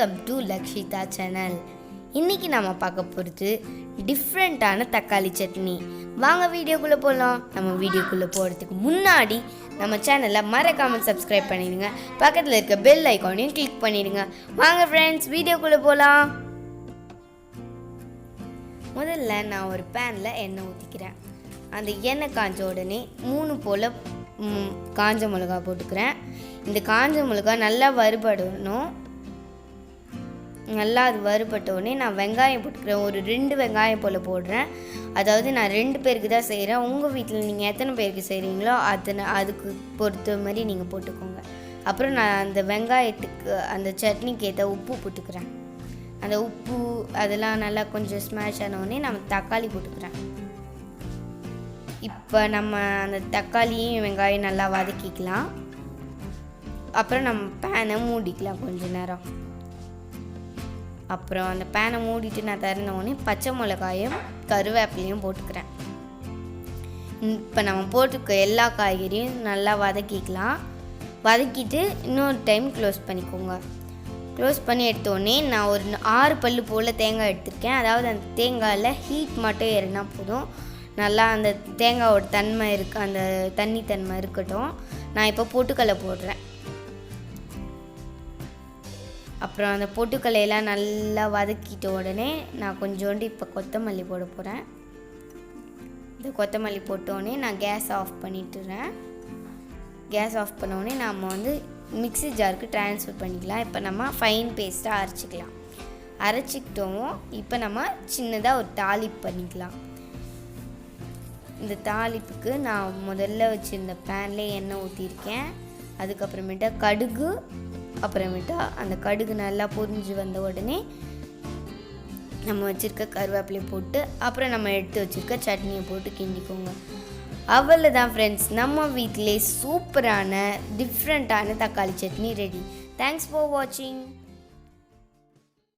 Welcome to Lakshitha channel. இன்றைக்கி நம்ம பார்க்க போகிறது டிஃப்ரெண்ட்டான தக்காளி சட்னி. வாங்க வீடியோக்குள்ளே போகலாம். நம்ம வீடியோக்குள்ளே போகிறதுக்கு முன்னாடி நம்ம சேனலை மறக்காமல் சப்ஸ்கிரைப் பண்ணிடுங்க. பக்கத்தில் இருக்க பெல் ஐக்கானையும் கிளிக் பண்ணிடுங்க. வாங்க ஃப்ரெண்ட்ஸ், வீடியோக்குள்ளே போகலாம். முதல்ல நான் ஒரு பேனில் எண்ணெய் ஊற்றிக்கிறேன். அந்த எண்ணெய் காஞ்ச உடனே 3 போல் காஞ்ச மிளகா போட்டுக்கிறேன். இந்த காஞ்ச மிளகா நல்லா வறுபடணும். நல்லா அது வறுபட்டோடனே நான் வெங்காயம் போட்டுக்கிறேன். ஒரு 2 வெங்காயம் போல் போடுறேன். அதாவது நான் 2 பேருக்கு தான் செய்கிறேன். உங்கள் வீட்டில் நீங்கள் எத்தனை பேருக்கு செய்கிறீங்களோ அதுக்கு பொறுத்த மாதிரி நீங்கள் போட்டுக்கோங்க. அப்புறம் நான் அந்த வெங்காயத்துக்கு அந்த சட்னிக்கு ஏற்ற உப்பு போட்டுக்கிறேன். அந்த உப்பு அதெல்லாம் நல்லா கொஞ்சம் ஸ்மாஷ் ஆனோடனே நம்ம தக்காளி போட்டுக்கிறேன். இப்போ நம்ம அந்த தக்காளியும் வெங்காயம் நல்லா வதக்கிக்கலாம். அப்புறம் நம்ம பேனை மூடிக்கலாம் கொஞ்ச நேரம். அப்புறம் அந்த பேனை மூடிட்டு நான் திறந்தோடனே பச்சை மிளகாயும் கருவேப்பிலையும் போட்டுக்கிறேன். இப்போ நம்ம போட்டுக்க எல்லா காய்கறியும் நல்லா வதக்கிக்கலாம். வதக்கிட்டு இன்னொரு டைம் க்ளோஸ் பண்ணிக்கோங்க. க்ளோஸ் பண்ணி எடுத்தோடனே நான் ஒரு 6 பல் போல் தேங்காய் எடுத்திருக்கேன். அதாவது அந்த தேங்காயில் ஹீட் மட்டும் ஏறினா போதும். நல்லா அந்த தேங்காயோட தன்மை அந்த தண்ணி தன்மை இருக்கட்டும். நான் இப்போ பொட்டுக்கடலை போடுறேன். அப்புறம் அந்த பொட்டுக்கல்லையெல்லாம் நல்லா வதக்கிட்ட உடனே நான் கொஞ்சோண்டு இப்போ கொத்தமல்லி போட போகிறேன். இந்த கொத்தமல்லி போட்டோடனே நான் கேஸ் ஆஃப் பண்ணிட்டுறேன். கேஸ் ஆஃப் பண்ணோடனே நம்ம மிக்ஸி ஜாருக்கு ட்ரான்ஸ்ஃபர் பண்ணிக்கலாம். இப்போ நம்ம ஃபைன் பேஸ்ட்டாக அரைச்சிக்கலாம். அரைச்சிக்கிட்டோம். இப்போ நம்ம சின்னதாக ஒரு தாளிப்பு பண்ணிக்கலாம். இந்த தாளிப்புக்கு நான் முதல்ல வச்சுருந்த பேனில் எண்ணெய் ஊற்றிருக்கேன். அதுக்கப்புறமேட்டா கடுகு, அப்புறமேட்டா அந்த கடுகு நல்லா பொரிஞ்சு வந்த உடனே நம்ம வச்சுருக்க கருவேப்பிலையை போட்டு அப்புறம் நம்ம எடுத்து வச்சுருக்க சட்னியை போட்டு கிண்டிக்கோங்க. அவ்வளோதான் ஃப்ரெண்ட்ஸ், நம்ம வீட்டிலே சூப்பரான டிஃப்ரெண்ட்டான தக்காளி சட்னி ரெடி. தேங்க்ஸ் ஃபார் வாட்சிங்.